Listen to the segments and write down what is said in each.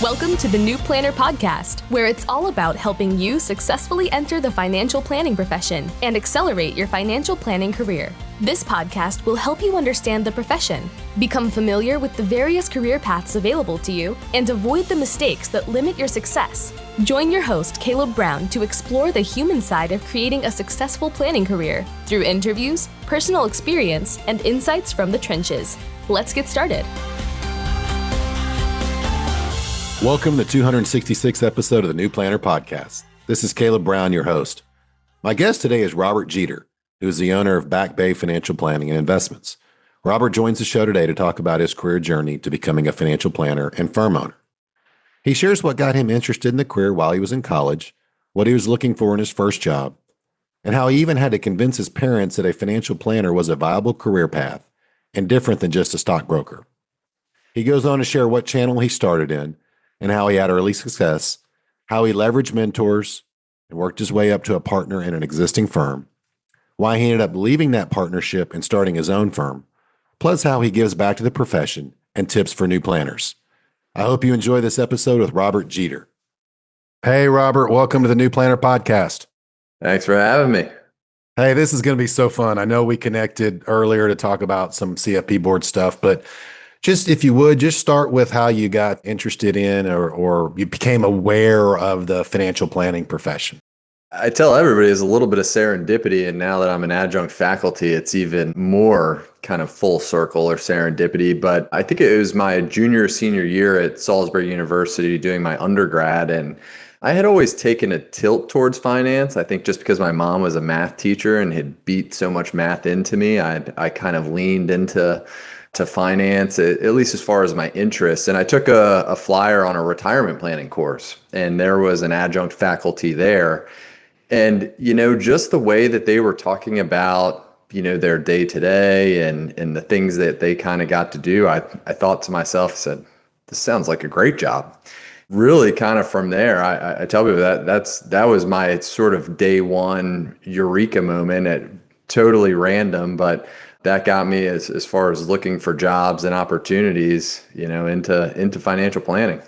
Welcome to the New Planner Podcast, where it's all about helping you successfully enter the financial planning profession and accelerate your financial planning career. This podcast will help you understand the profession, become familiar with the various career paths available to you, and avoid the mistakes that limit your success. Join your host, Caleb Brown, to explore the human side of creating a successful planning career through interviews, personal experience, and insights from the trenches. Let's get started. Welcome to the 266th episode of the New Planner Podcast. This is Caleb Brown, your host. My guest today is Robert Jeter, who is the owner of Back Bay Financial Planning and Investments. Robert joins the show today to talk about his career journey to becoming a financial planner and firm owner. He shares what got him interested in the career while he was in college, what he was looking for in his first job, and how he even had to convince his parents that a financial planner was a viable career path and different than just a stockbroker. He goes on to share what channel he started in, and how he had early success, how he leveraged mentors and worked his way up to a partner in an existing firm, why he ended up leaving that partnership and starting his own firm, plus how he gives back to the profession and tips for new planners. I hope you enjoy this episode with Robert Jeter. Hey, Robert, welcome to the New Planner Podcast. Thanks for having me. Hey, this is going to be so fun. I know we connected earlier to talk about some CFP board stuff, but just if you would, just start with how you got interested in or you became aware of the financial planning profession. I tell everybody there's a little bit of serendipity, and now that I'm an adjunct faculty, it's even more kind of full circle or serendipity. But I think it was my senior year at Salisbury University doing my undergrad, and I had always taken a tilt towards finance. I think just because my mom was a math teacher and had beat so much math into me, I kind of leaned into finance, at least as far as my interests. And I took a flyer on a retirement planning course, and there was an adjunct faculty there. And, just the way that they were talking about, their day to day and the things that they kind of got to do, I thought to myself, I said, this sounds like a great job. Really kind of from there, I tell people that was my sort of day one eureka moment at totally random, but that got me as far as looking for jobs and opportunities, into financial planning.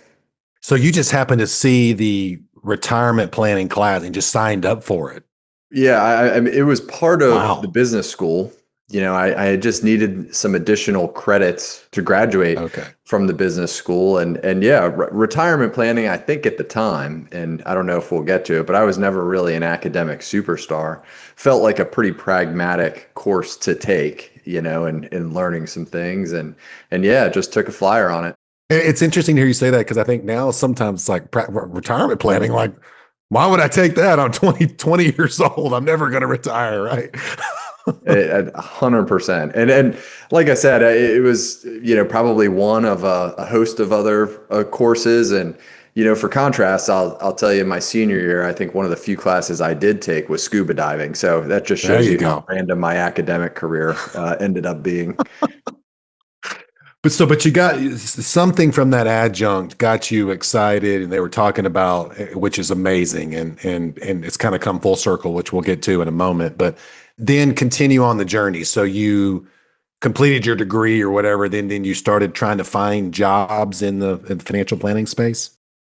So you just happened to see the retirement planning class and just signed up for it. Yeah, I mean, it was part of the business school. I had just needed some additional credits to graduate from the business school. And yeah, retirement planning, I think at the time, and I don't know if we'll get to it, but I was never really an academic superstar, felt like a pretty pragmatic course to take, and learning some things. And yeah, just took a flyer on it. It's interesting to hear you say that, because I think now sometimes it's like retirement planning, like, why would I take that? I'm 20 years old. I'm never going to retire, right? 100%. And like I said, it was, probably one of a host of other courses. And, for contrast, I'll tell you, my senior year, I think one of the few classes I did take was scuba diving. So that just shows you how random my academic career ended up being. But you got something from that adjunct got you excited, and they were talking about, which is amazing. And it's kind of come full circle, which we'll get to in a moment, but then continue on the journey. So you completed your degree or whatever, then you started trying to find jobs in the financial planning space.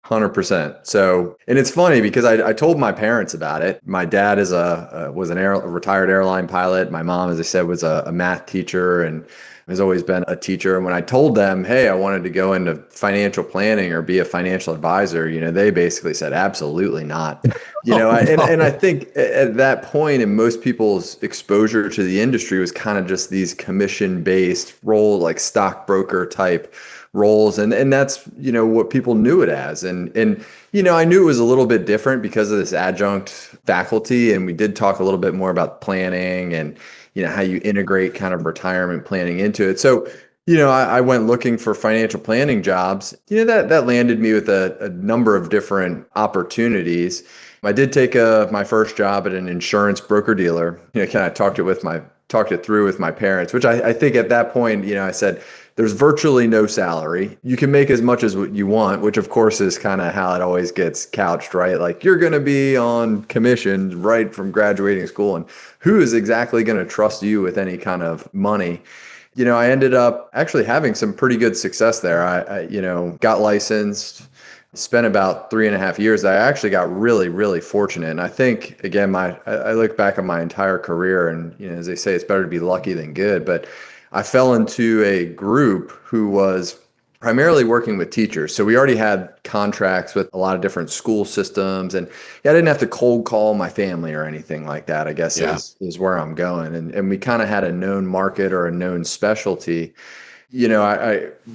100%. So, and it's funny because I told my parents about it. My dad was a retired airline pilot. My mom, as I said, was a math teacher and has always been a teacher. And when I told them, hey, I wanted to go into financial planning or be a financial advisor, they basically said, absolutely not. And I think at that point in most people's exposure to the industry was kind of just these commission-based role, like stockbroker type roles. And that's, what people knew it as. And I knew it was a little bit different because of this adjunct faculty. And we did talk a little bit more about planning and, how you integrate kind of retirement planning into it. So, I went looking for financial planning jobs. That landed me with a number of different opportunities. I did take my first job at an insurance broker dealer. Kind of talked it through with my parents, which I think at that point, I said, there's virtually no salary. You can make as much as what you want, which of course is kind of how it always gets couched, right? Like you're going to be on commission right from graduating school. And who is exactly going to trust you with any kind of money? I ended up actually having some pretty good success there. I got licensed, Spent about 3.5 years. I actually got really, really fortunate. And I think, again, I look back at my entire career, and as they say, it's better to be lucky than good. But I fell into a group who was primarily working with teachers. So we already had contracts with a lot of different school systems, and I didn't have to cold call my family or anything like that, I guess Yeah. is where I'm going. And we kind of had a known market or a known specialty.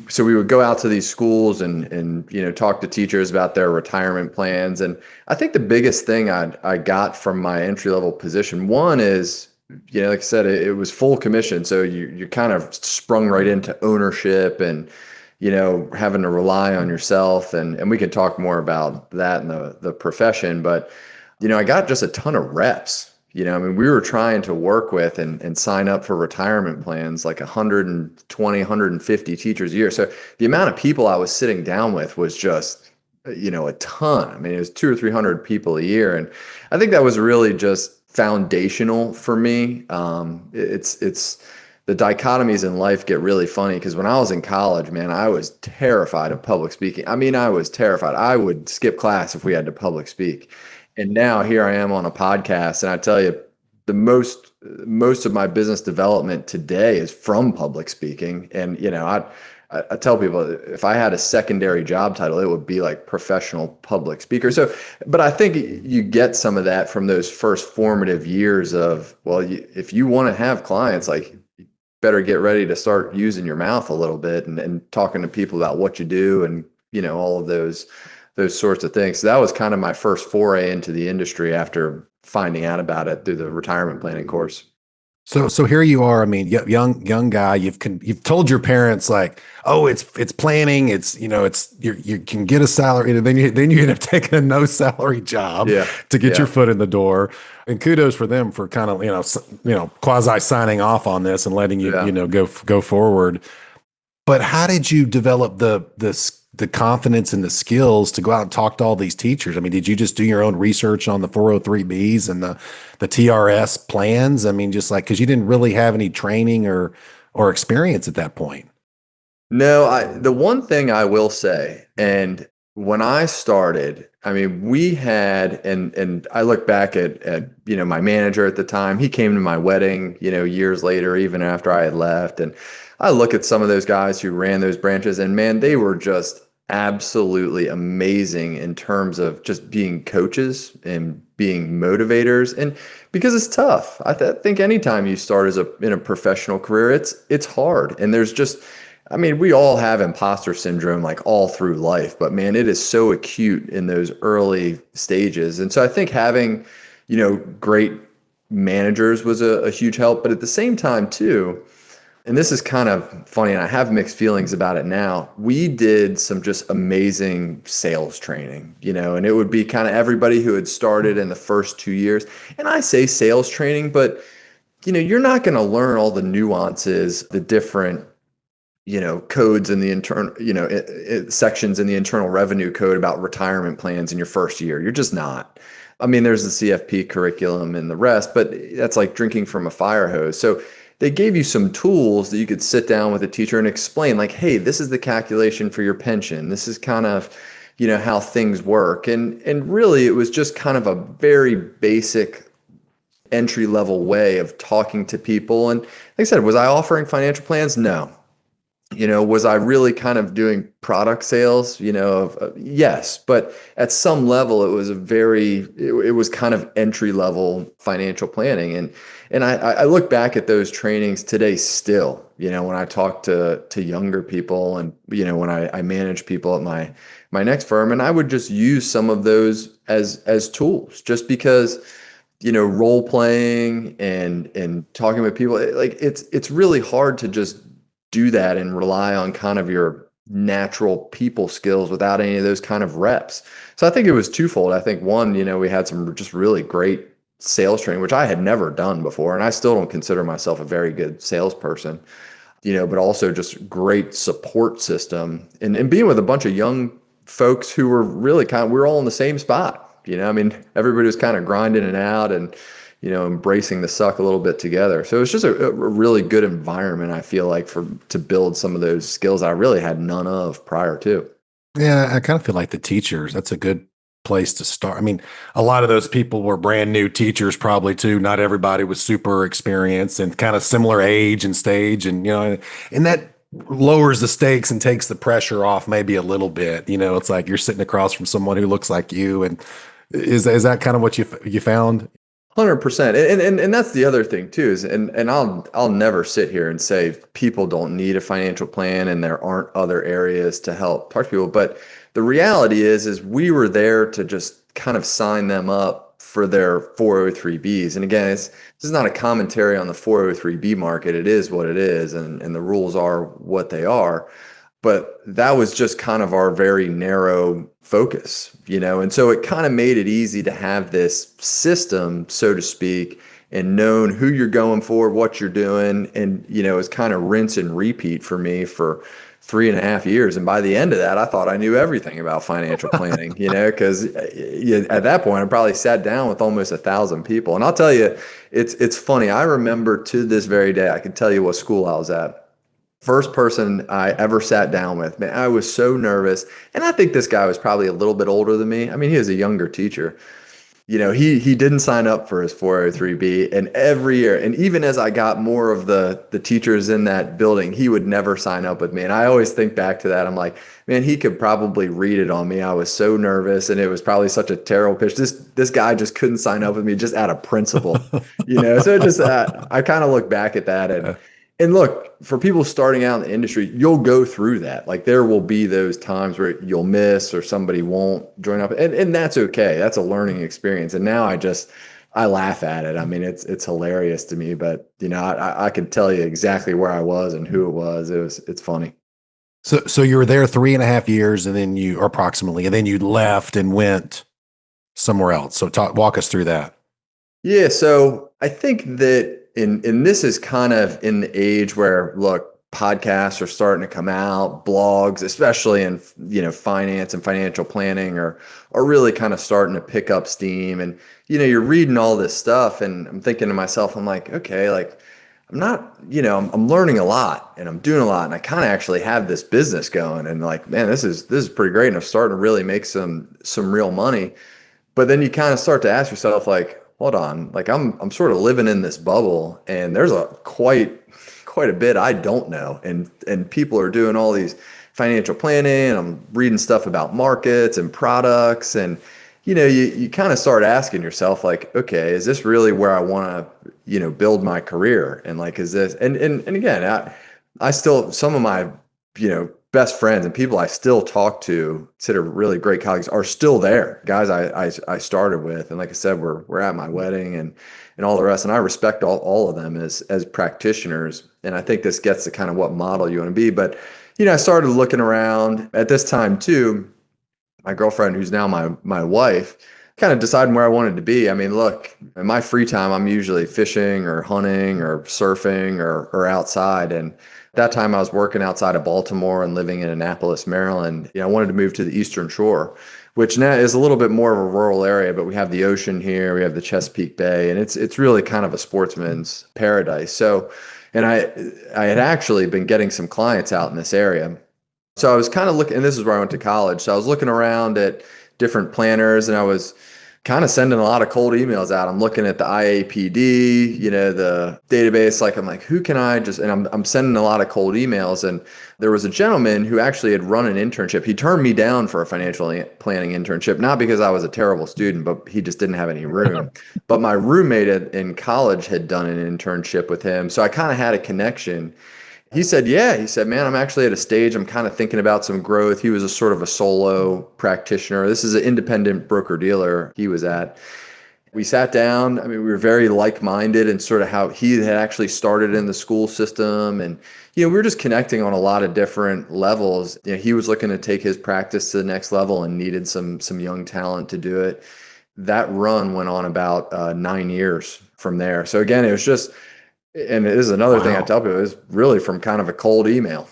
So we would go out to these schools and talk to teachers about their retirement plans. And I think the biggest thing I got from my entry level position, one is, like I said, it was full commission. So you kind of sprung right into ownership and, having to rely on yourself. And we can talk more about that in the profession. But, I got just a ton of reps. I mean, we were trying to work with and sign up for retirement plans like 120, 150 teachers a year. So the amount of people I was sitting down with was just, a ton. I mean, it was 200 or 300 people a year. And I think that was really just foundational for me. It's the dichotomies in life get really funny because when I was in college, man, I was terrified of public speaking. I mean, I was terrified. I would skip class if we had to public speak. And now here I am on a podcast, and I tell you, the most of my business development today is from public speaking. And I tell people if I had a secondary job title, it would be like professional public speaker. So, but I think you get some of that from those first formative years of, well, if you want to have clients, like you better get ready to start using your mouth a little bit and talking to people about what you do and all of those sorts of things. So that was kind of my first foray into the industry after finding out about it through the retirement planning course. So here you are. I mean, young guy. You've told your parents like, oh, it's planning. It's you can get a salary, and then you end up taking a no salary job Yeah, to get yeah. your foot in the door. And kudos for them for kind of quasi signing off on this and letting you Yeah. Go forward. But how did you develop the confidence and the skills to go out and talk to all these teachers? I mean, did you just do your own research on the 403Bs and the TRS plans? I mean, just like because you didn't really have any training or experience at that point. No, the one thing I will say, and when I started, I mean, we had, and I look back at my manager at the time, he came to my wedding, years later, even after I had left. And I look at some of those guys who ran those branches, and man, they were just absolutely amazing in terms of just being coaches and being motivators. And because it's tough, I think anytime you start in a professional career, it's hard. And there's just, I mean, we all have imposter syndrome like all through life, but man, it is so acute in those early stages. And so I think having, great managers was a huge help. But at the same time, too, and this is kind of funny, and I have mixed feelings about it now. We did some just amazing sales training, and it would be kind of everybody who had started in the first 2 years. And I say sales training, but, you're not going to learn all the nuances, the different codes in the internal, sections in the Internal Revenue Code about retirement plans in your first year. You're just not. I mean, there's the CFP curriculum and the rest, but that's like drinking from a fire hose. So they gave you some tools that you could sit down with a teacher and explain, like, hey, this is the calculation for your pension. This is kind of, how things work. And really, it was just kind of a very basic entry level way of talking to people. And like I said, was I offering financial plans? No. Was I really kind of doing product sales? Yes, but at some level, it was it was kind of entry level financial planning, and I look back at those trainings today still. When I talk to younger people, and when I manage people at my next firm, and I would just use some of those as tools, just because role playing and talking with people, like it's really hard to just do that and rely on kind of your natural people skills without any of those kind of reps. So I think it was twofold. I think one, we had some just really great sales training, which I had never done before. And I still don't consider myself a very good salesperson, but also just great support system and being with a bunch of young folks who were really we were all in the same spot. I mean, everybody was kind of grinding it out and embracing the suck a little bit together. So it's just a really good environment, I feel like, to build some of those skills I really had none of prior to. Yeah, I kind of feel like the teachers, that's a good place to start. I mean, a lot of those people were brand new teachers, probably too. Not everybody was super experienced and kind of similar age and stage. And, and that lowers the stakes and takes the pressure off maybe a little bit. It's like you're sitting across from someone who looks like you. And is that kind of what you found? 100%. And that's the other thing too is and I'll never sit here and say people don't need a financial plan and there aren't other areas to help talk to people. But the reality is we were there to just kind of sign them up for their 403Bs. And again, this is not a commentary on the 403B market. It is what it is, and the rules are what they are. But that was just kind of our very narrow focus, and so it kind of made it easy to have this system, so to speak, and known who you're going for, what you're doing. And, it's kind of rinse and repeat for me for 3.5 years. And by the end of that, I thought I knew everything about financial planning, because at that point, I probably sat down with almost 1,000 people. And I'll tell you, it's funny. I remember to this very day, I can tell you what school I was at. First person I ever sat down with, man, I was so nervous. And I think this guy was probably a little bit older than me. I mean, he was a younger teacher. He didn't sign up for his 403B, and every year, and even as I got more of the teachers in that building, he would never sign up with me. And I always think back to that. I'm like, man, he could probably read it on me. I was so nervous, and it was probably such a terrible pitch. This guy just couldn't sign up with me just out of principle, So it just I kind of look back at that and look, for people starting out in the industry, you'll go through that. Like there will be those times where you'll miss or somebody won't join up, and that's okay. That's a learning experience. And now I laugh at it. I mean, it's hilarious to me, but I can tell you exactly where I was and who it was. It's funny. So you were there 3.5 years, and then and then you left and went somewhere else. So walk us through that. Yeah, so I think that and this is kind of in the age where, look, podcasts are starting to come out, blogs, especially in finance and financial planning are really kind of starting to pick up steam. And you're reading all this stuff, and I'm thinking to myself, I'm like, okay, like I'm not, I'm learning a lot and I'm doing a lot, and I kind of actually have this business going, and like, man, this is pretty great, and I'm starting to really make some real money. But then you kind of start to ask yourself, like, hold on, like I'm sort of living in this bubble, and there's quite a bit I don't know, and people are doing all these financial planning. And I'm reading stuff about markets and products, and you kind of start asking yourself, like, okay, is this really where I want to build my career? And like, is this and again, I still, some of my best friends and people I still talk to, consider really great colleagues, are still there. Guys I started with, and like I said, we're at my wedding and all the rest. And I respect all of them as practitioners. And I think this gets to kind of what model you want to be. But I started looking around at this time too. My girlfriend, who's now my wife, kind of deciding where I wanted to be. I mean, look, in my free time, I'm usually fishing or hunting or surfing or outside. And that time I was working outside of Baltimore and living in Annapolis, Maryland. I wanted to move to the Eastern Shore, which now is a little bit more of a rural area, but we have the ocean here, we have the Chesapeake Bay, and it's really kind of a sportsman's paradise. So, and I had actually been getting some clients out in this area. So I was kind of looking, and this is where I went to college. So I was looking around at different planners, and I was kind of sending a lot of cold emails out. I'm looking at the IAPD, the database. Like, I'm like, who can I just, and I'm sending a lot of cold emails. And there was a gentleman who actually had run an internship. He turned me down for a financial planning internship, not because I was a terrible student, but he just didn't have any room. But my roommate in college had done an internship with him. So I kind of had a connection. He said, yeah. He said, man, I'm actually at a stage, I'm kind of thinking about some growth. He was a sort of a solo practitioner. This is an independent broker dealer he was at. We sat down. I mean, we were very like-minded in sort of how he had actually started in the school system. And, we were just connecting on a lot of different levels. He was looking to take his practice to the next level and needed some young talent to do it. That run went on about 9 years from there. So again, it was just, and it is another thing I tell people, is really from kind of a cold email.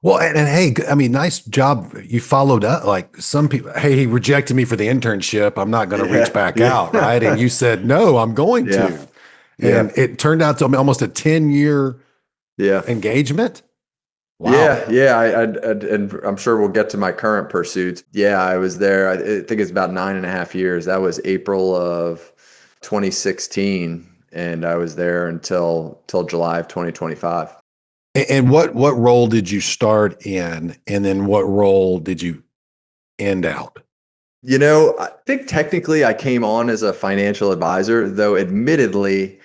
Well, and hey, I mean, nice job. You followed up. Like some people, hey, he rejected me for the internship, I'm not going to reach back out, right? And you said, no, I'm going to. And it turned out to be almost a 10-year engagement. Wow. And I'm sure we'll get to my current pursuits. Yeah, I was there. I think it's about 9.5 years. That was April of 2016, and I was there until till July of 2025. And what role did you start in, and then what role did you end out? I think technically I came on as a financial advisor, though admittedly,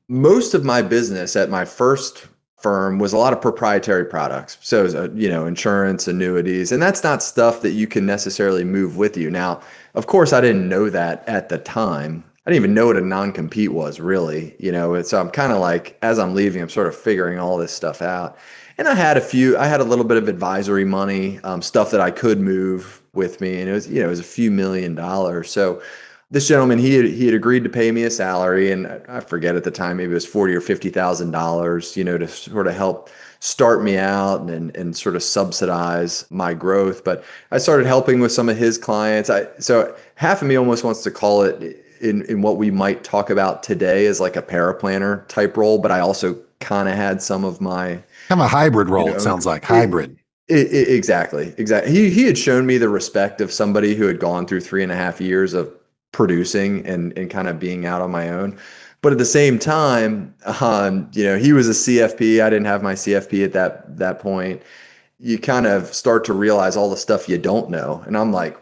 most of my business at my first firm was a lot of proprietary products. So, insurance, annuities, and that's not stuff that you can necessarily move with you. Now, of course, I didn't know that at the time. I didn't even know what a non-compete was really, So I'm kind of like, as I'm leaving, I'm sort of figuring all this stuff out. And I had a little bit of advisory money, stuff that I could move with me. And it was a few $1 million. So this gentleman, he had agreed to pay me a salary, and I forget at the time, maybe it was 40 or $50,000, to sort of help start me out and sort of subsidize my growth. But I started helping with some of his clients. So half of me almost wants to call it in what we might talk about today as like a paraplanner type role, but I also kind of had some of my Kind of a hybrid role, it own. sounds like hybrid. Exactly, exactly. He had shown me the respect of somebody who had gone through 3.5 years of producing and kind of being out on my own. But at the same time, he was a CFP. I didn't have my CFP at that point. You kind of start to realize all the stuff you don't know, and I'm like,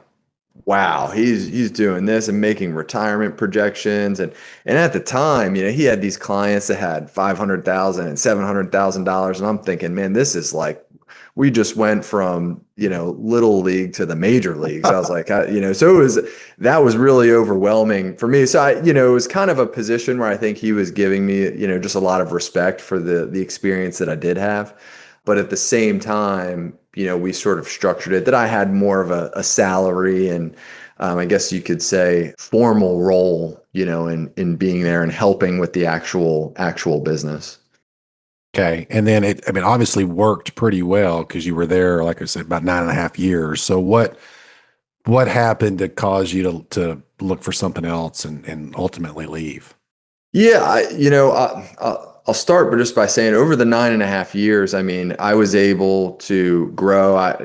wow, he's doing this and making retirement projections. And at the time, he had these clients that had 500,000 and $700,000, and I'm thinking, man, this is like, we just went from little league to the major leagues. I was like, so that was really overwhelming for me. So it was kind of a position where I think he was giving me just a lot of respect for the experience that I did have. But at the same time, we sort of structured it that I had more of a salary and I guess you could say formal role, in being there and helping with the actual business. Okay. And then I mean, obviously worked pretty well because you were there, like I said, about 9.5 years. So what happened to cause you to look for something else and ultimately leave? Yeah, I'll start just by saying over the 9.5 years, I mean, I was able to grow.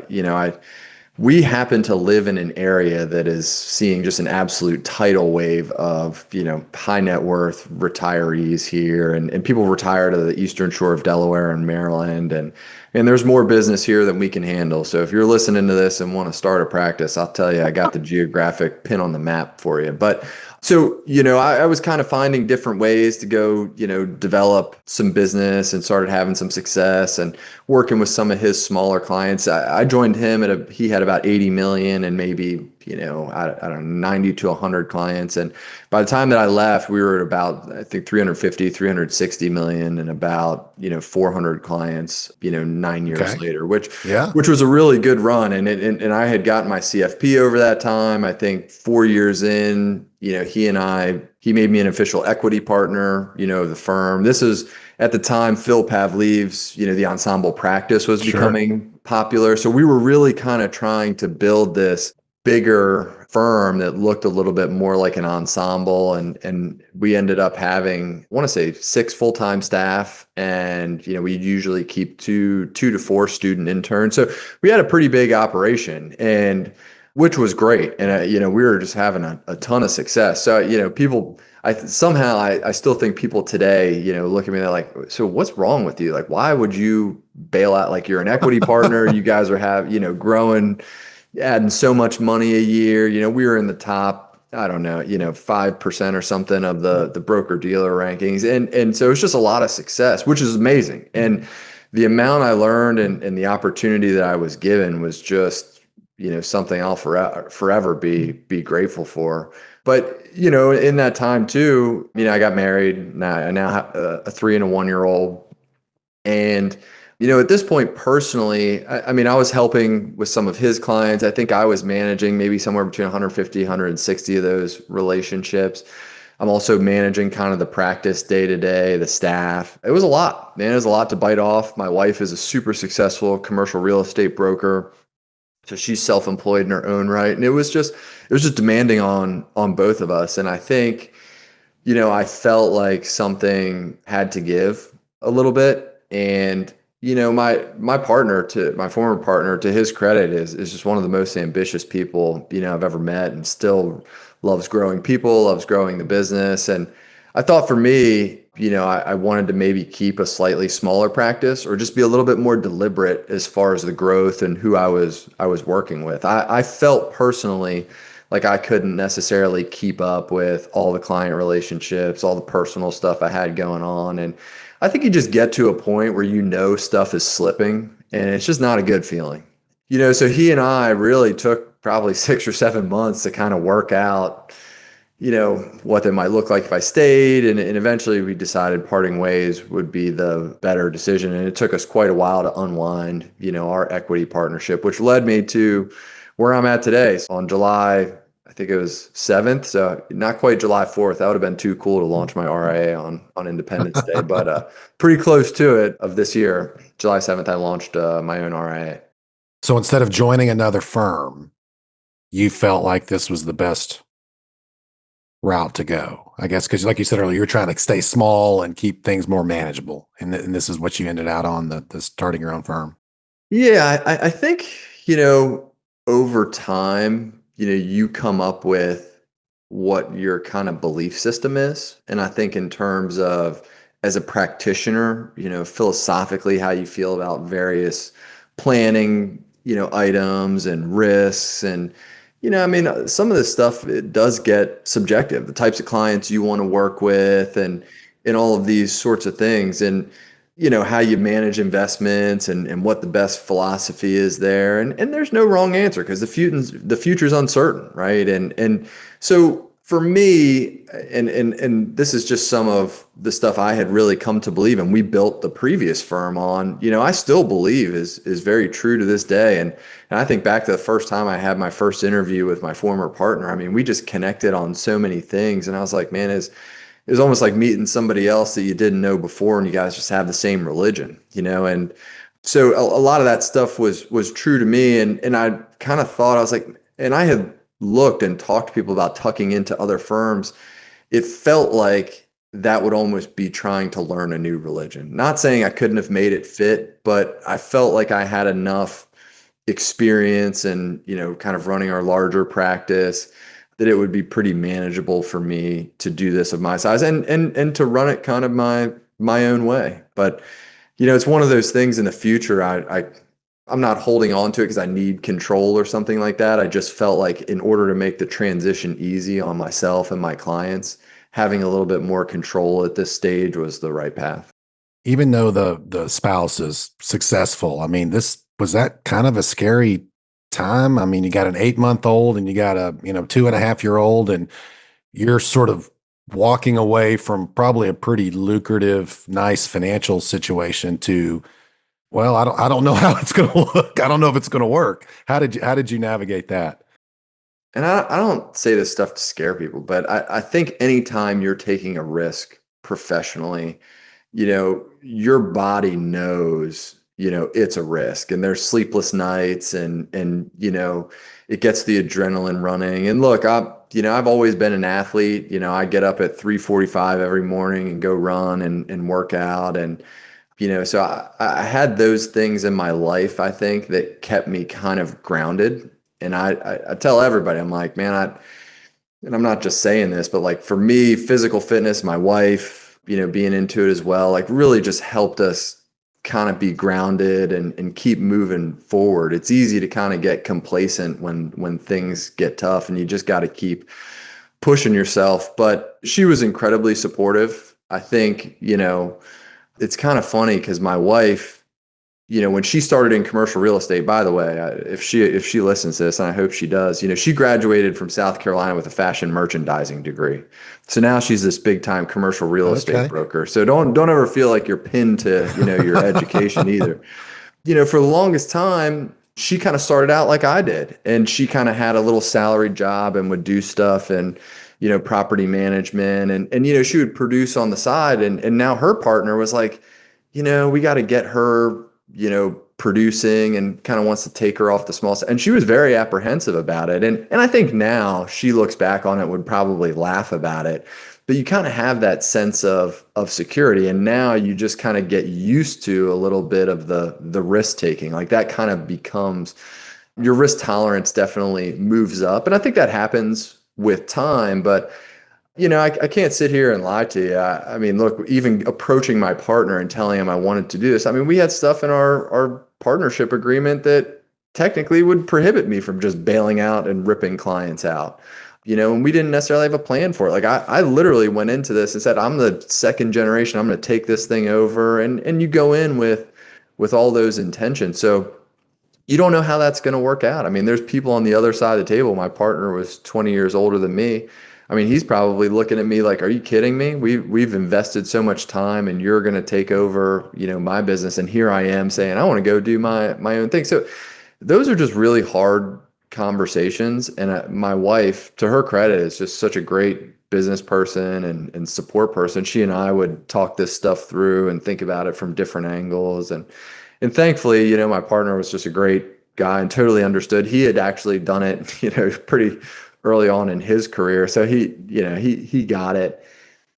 We happen to live in an area that is seeing just an absolute tidal wave of, high net worth retirees here and people retire to the Eastern Shore of Delaware and Maryland. And there's more business here than we can handle. So if you're listening to this and want to start a practice, I'll tell you, I got the geographic pin on the map for you. But so, I was kind of finding different ways to go, develop some business and started having some success and working with some of his smaller clients. I joined him he had about 80 million and maybe, I don't know, 90 to 100 clients. And by the time that I left, we were at about, I think 350, 360 million and about, 400 clients, 9 years Okay. later, which Yeah. which was a really good run. And I had gotten my CFP over that time. I think 4 years in, he made me an official equity partner, of the firm. This is at the time Phil Pavliv's, the ensemble practice was Sure. becoming popular. So we were really kind of trying to build this bigger firm that looked a little bit more like an ensemble. And we ended up having, I want to say 6 full-time staff. And, we usually keep two to 4 student interns. So we had a pretty big operation and which was great. And, we were just having a ton of success. So, people, I still think people today, look at me, they're like, so what's wrong with you? Like, why would you bail out? Like, you're an equity partner. You guys are growing, adding so much money a year. We were in the top, I don't know, 5% or something of the broker dealer rankings. And so it's just a lot of success, which is amazing. And the amount I learned and the opportunity that I was given was just, something I'll forever be grateful for. But, in that time too, I got married. I now have a 3 and a 1 year old. And, at this point personally, I mean, I was helping with some of his clients. I think I was managing maybe somewhere between 150, 160 of those relationships. I'm also managing kind of the practice day to day, the staff. It was a lot, man. It was a lot to bite off. My wife is a super successful commercial real estate broker. So she's self-employed in her own right. And it was just demanding on both of us. And I think, I felt like something had to give a little bit. And, My partner, to my former partner, to his credit, is just one of the most ambitious people, I've ever met, and still loves growing people, loves growing the business. And I thought for me, I wanted to maybe keep a slightly smaller practice or just be a little bit more deliberate as far as the growth and who I was working with. I felt personally like I couldn't necessarily keep up with all the client relationships, all the personal stuff I had going on. And I think you just get to a point where stuff is slipping and it's just not a good feeling. So he and I really took probably 6 or 7 months to kind of work out, what they might look like if I stayed. And eventually we decided parting ways would be the better decision. And it took us quite a while to unwind, our equity partnership, which led me to where I'm at today. So on July, I think it was 7th, so not quite July 4th. That would have been too cool to launch my RIA on Independence Day, but pretty close to it of this year. July 7th, I launched my own RIA. So instead of joining another firm, you felt like this was the best route to go, I guess, because like you said earlier, you're trying to stay small and keep things more manageable. And this is what you ended out on, the starting your own firm. Yeah, I think, over time, you come up with what your kind of belief system is. And I think in terms of as a practitioner, philosophically, how you feel about various planning, items and risks. And, some of this stuff, it does get subjective, the types of clients you want to work with and all of these sorts of things. And, how you manage investments and what the best philosophy is there. And there's no wrong answer because the future's uncertain, right? And so for me, and this is just some of the stuff I had really come to believe, and we built the previous firm on, I still believe is very true to this day. And I think back to the first time I had my first interview with my former partner. I mean, we just connected on so many things. And I was like, man, it was almost like meeting somebody else that you didn't know before, and you guys just have the same religion, and so a lot of that stuff was true to me. And I kind of thought, I was like, and I had looked and talked to people about tucking into other firms. It felt like that would almost be trying to learn a new religion. Not saying I couldn't have made it fit, but I felt like I had enough experience and, kind of running our larger practice that it would be pretty manageable for me to do this of my size and to run it kind of my own way. But, it's one of those things in the future, I'm not holding on to it because I need control or something like that. I just felt like in order to make the transition easy on myself and my clients, having a little bit more control at this stage was the right path. Even though the spouse is successful, I mean, was that kind of a scary time? I mean, you got an 8-month-old and you got a 2.5-year-old, and you're sort of walking away from probably a pretty lucrative, nice financial situation to, well, I don't know how it's going to look. I don't know if it's going to work. How did you navigate that? And I don't say this stuff to scare people, but I think anytime you're taking a risk professionally, your body knows, it's a risk, and there's sleepless nights and it gets the adrenaline running. And look, I've always been an athlete. I get up at 3:45 every morning and go run and work out. And, so I had those things in my life, I think, that kept me kind of grounded. And I tell everybody, I'm like, man, and I'm not just saying this, but like for me, physical fitness, my wife, being into it as well, like really just helped us kind of be grounded and keep moving forward. It's easy to kind of get complacent when things get tough, and you just got to keep pushing yourself. But she was incredibly supportive. I think, it's kind of funny because my wife, when she started in commercial real estate, by the way, if she listens to this, and I hope she does, she graduated from South Carolina with a fashion merchandising degree. So now she's this big time commercial real estate broker. So don't ever feel like you're pinned to, your education either. For the longest time, she kind of started out like I did, and she kind of had a little salaried job and would do stuff and, property management and, she would produce on the side. And now her partner was like, we got to get her, producing, and kind of wants to take her off the small side. And she was very apprehensive about it. And I think now she looks back on it, would probably laugh about it. but you kind of have that sense of security. And now you just kind of get used to a little bit of the risk taking. Like that kind of becomes your risk tolerance definitely moves up. And I think that happens with time, but I can't sit here and lie to you. I mean, look, even approaching my partner and telling him I wanted to do this. I mean, we had stuff in our partnership agreement that technically would prohibit me from just bailing out and ripping clients out. And we didn't necessarily have a plan for it. Like I literally went into this and said, I'm the second generation. I'm going to take this thing over. And you go in with all those intentions. So you don't know how that's going to work out. I mean, there's people on the other side of the table. My partner was 20 years older than me. I mean, he's probably looking at me like, "Are you kidding me? We've invested so much time, and you're going to take over, my business." And here I am saying, "I want to go do my own thing." So those are just really hard conversations. And my wife, to her credit, is just such a great business person and support person. She and I would talk this stuff through and think about it from different angles. And thankfully, my partner was just a great guy and totally understood. He had actually done it, pretty early on in his career. So he got it.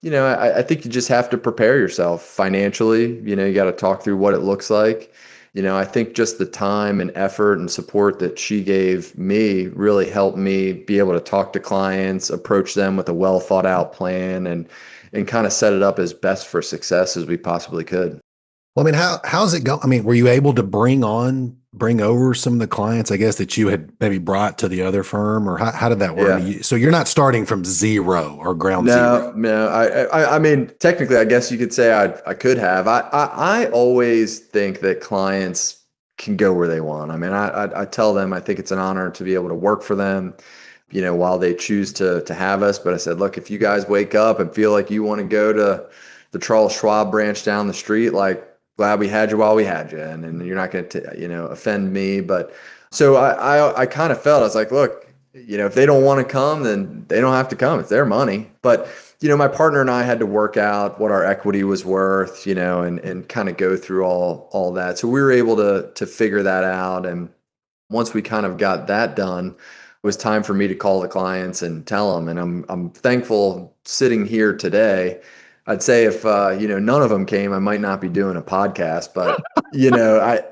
I think you just have to prepare yourself financially. You got to talk through what it looks like. I think just the time and effort and support that she gave me really helped me be able to talk to clients, approach them with a well thought out plan, and kind of set it up as best for success as we possibly could. Well, I mean, how's it go? I mean, were you able to bring over some of the clients, I guess, that you had maybe brought to the other firm, or how did that work? Yeah. So you're not starting from zero or ground No, zero. no. I mean, technically, I guess you could say I could have. I always think that clients can go where they want. I mean, I tell them I think it's an honor to be able to work for them, while they choose to have us. But I said, look, if you guys wake up and feel like you want to go to the Charles Schwab branch down the street, like, glad we had you while we had you, and you're not going to, offend me. But so I kind of felt, I was like, look, if they don't want to come, then they don't have to come. It's their money. But, my partner and I had to work out what our equity was worth, and kind of go through all that. So we were able to figure that out. And once we kind of got that done, it was time for me to call the clients and tell them. And I'm thankful sitting here today. I'd say if none of them came, I might not be doing a podcast. But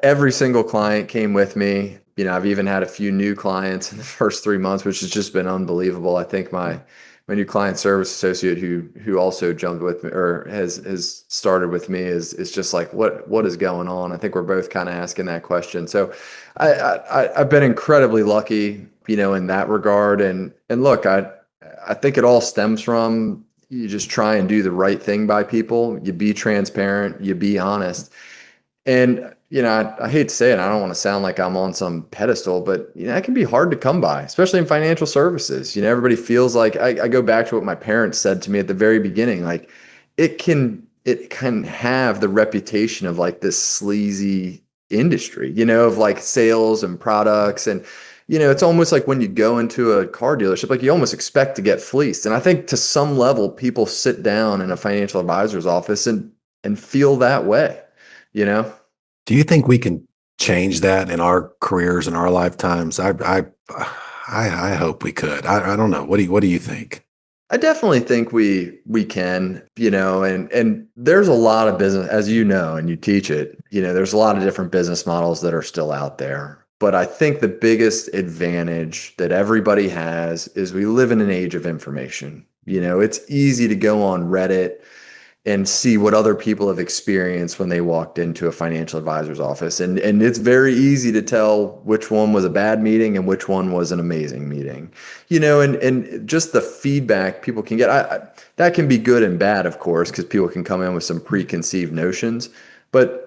every single client came with me. I've even had a few new clients in the first 3 months, which has just been unbelievable. I think my new client service associate who also jumped with me or has started with me is just like, what is going on? I think we're both kind of asking that question. So I've been incredibly lucky, in that regard. And look, I think it all stems from you just try and do the right thing by people. You be transparent, you be honest. And, I hate to say it, I don't want to sound like I'm on some pedestal, but, it can be hard to come by, especially in financial services. Everybody feels like I go back to what my parents said to me at the very beginning, like it can have the reputation of like this sleazy industry, of like sales and products. And, it's almost like when you go into a car dealership, like you almost expect to get fleeced. And I think to some level, people sit down in a financial advisor's office and feel that way, Do you think we can change that in our careers in our lifetimes? I hope we could. I don't know. What do you think? I definitely think we can, and there's a lot of business, as you know, and you teach it, there's a lot of different business models that are still out there. But I think the biggest advantage that everybody has is we live in an age of information. It's easy to go on Reddit and see what other people have experienced when they walked into a financial advisor's office. And it's very easy to tell which one was a bad meeting and which one was an amazing meeting. And just the feedback people can get, that can be good and bad, of course, because people can come in with some preconceived notions. But,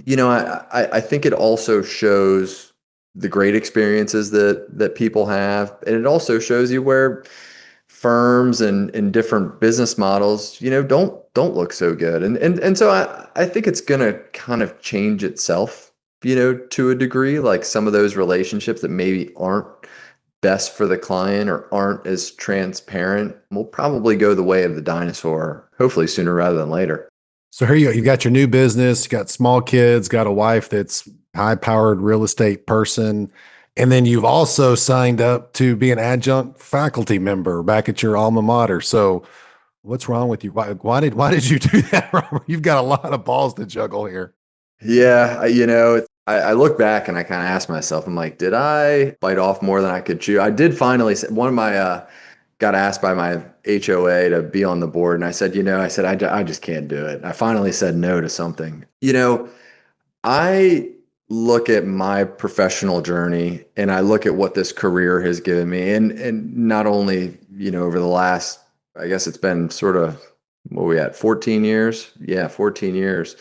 I think it also shows the great experiences that people have. And it also shows you where firms and different business models, don't look so good. And so I think it's going to kind of change itself, to a degree, like some of those relationships that maybe aren't best for the client or aren't as transparent will probably go the way of the dinosaur, hopefully sooner rather than later. So here you've got your new business, you got small kids, got a wife that's high-powered real estate person, and then you've also signed up to be an adjunct faculty member back at your alma mater. So What's wrong with you? Why did you do that, Robert? You've got a lot of balls to juggle here. Yeah, I look back and I kind of ask myself, I'm like, did I bite off more than I could chew? I did finally say, one of my got asked by my HOA to be on the board, and I said, I just can't do it. I finally said no to something. I look at my professional journey and I look at what this career has given me, and not only, over the last, I guess it's been sort of, what are we at, 14 years? Yeah, 14 years.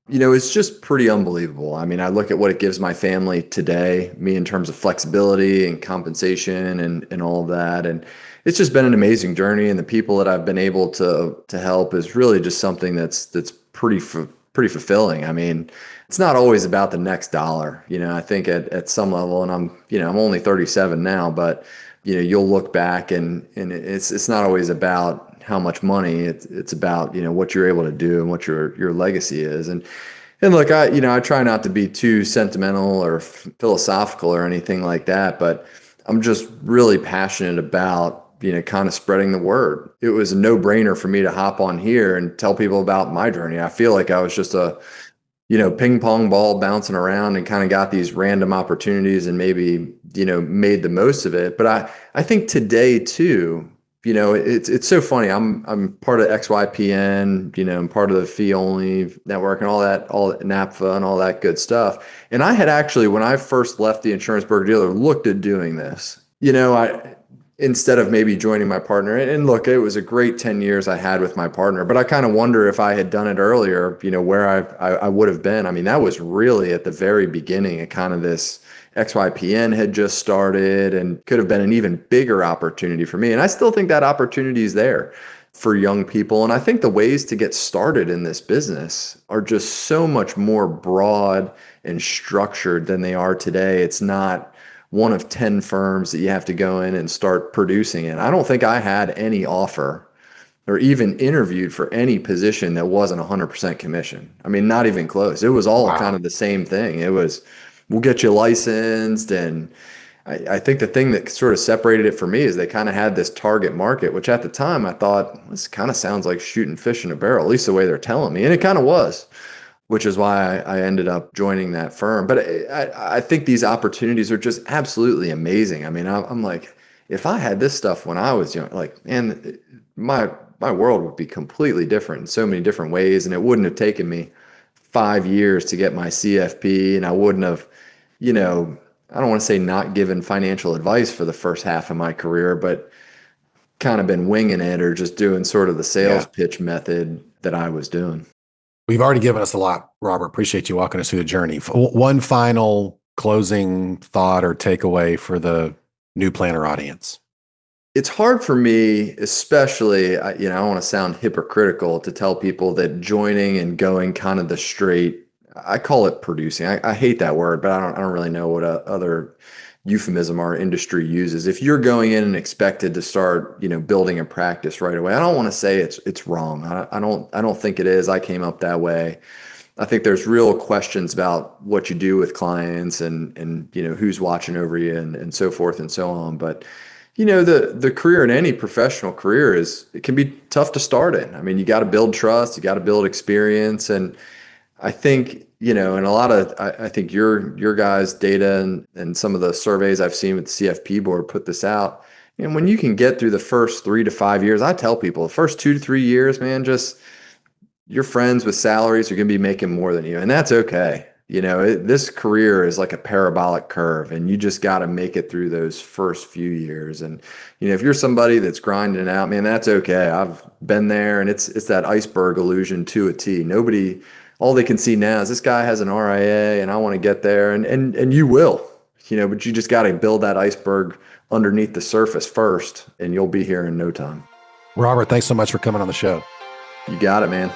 It's just pretty unbelievable. I mean, I look at what it gives my family today, me in terms of flexibility and compensation and all of that. And it's just been an amazing journey. And the people that I've been able to help is really just something that's pretty fulfilling. I mean, it's not always about the next dollar. I think at some level, and I'm only 37 now, but you'll look back and it's not always about how much money. It's about what you're able to do and what your legacy is. And look, I try not to be too sentimental or philosophical or anything like that, but I'm just really passionate about kind of spreading the word. It was a no-brainer for me to hop on here and tell people about my journey. I feel like I was just a ping pong ball bouncing around and kind of got these random opportunities and maybe, made the most of it. But I think today too, it's so funny. I'm part of XYPN, I'm part of the fee only network and all NAPFA and all that good stuff. And I had actually, when I first left the insurance broker dealer, looked at doing this, instead of maybe joining my partner. And look, it was a great 10 years I had with my partner, but I kind of wonder if I had done it earlier, where I would have been. I mean, that was really at the very beginning of kind of this. XYPN had just started and could have been an even bigger opportunity for me. And I still think that opportunity is there for young people. And I think the ways to get started in this business are just so much more broad and structured than they are today. It's not one of 10 firms that you have to go in and start producing in. I don't think I had any offer or even interviewed for any position that wasn't 100% commission. I mean, not even close. It was all kind of the same thing. It was, we'll get you licensed. And I think the thing that sort of separated it for me is they kind of had this target market, which at the time I thought, this kind of sounds like shooting fish in a barrel, at least the way they're telling me. And it kind of was, which is why I ended up joining that firm. But I think these opportunities are just absolutely amazing. I mean, I'm like, if I had this stuff when I was young, like, man, my world would be completely different in so many different ways. And it wouldn't have taken me 5 years to get my CFP, and I wouldn't have, I don't want to say not given financial advice for the first half of my career, but kind of been winging it or just doing sort of the sales pitch method that I was doing. We've already given us a lot, Robert. Appreciate you walking us through the journey. One final closing thought or takeaway for the new planner audience. It's hard for me, especially, I don't want to sound hypocritical, to tell people that joining and going kind of the straight, I call it producing. I hate that word, but I don't really know what other euphemism our industry uses. If you're going in and expected to start, building a practice right away, I don't want to say it's wrong. I don't think it is. I came up that way. I think there's real questions about what you do with clients and who's watching over you and so forth and so on. But the career in any professional career it can be tough to start in. I mean, you got to build trust, you got to build experience. And I think, and a lot of, I think your guys' data and some of the surveys I've seen with the CFP board put this out. And when you can get through the first 3 to 5 years, I tell people the first 2 to 3 years, man, just your friends with salaries are going to be making more than you. And that's okay. This career is like a parabolic curve, and you just got to make it through those first few years. And, if you're somebody that's grinding it out, man, that's okay. I've been there, and it's that iceberg illusion to a T. All they can see now is this guy has an RIA and I want to get there, and you will, but you just got to build that iceberg underneath the surface first, and you'll be here in no time. Robert, thanks so much for coming on the show. You got it, man.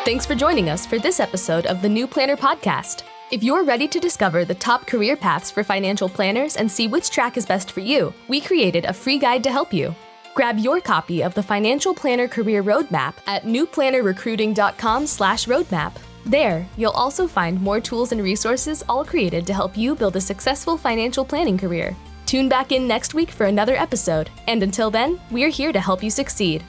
Thanks for joining us for this episode of the New Planner Podcast. If you're ready to discover the top career paths for financial planners and see which track is best for you, we created a free guide to help you. Grab your copy of the Financial Planner Career Roadmap at newplannerrecruiting.com/roadmap. There, you'll also find more tools and resources all created to help you build a successful financial planning career. Tune back in next week for another episode, and until then, we're here to help you succeed.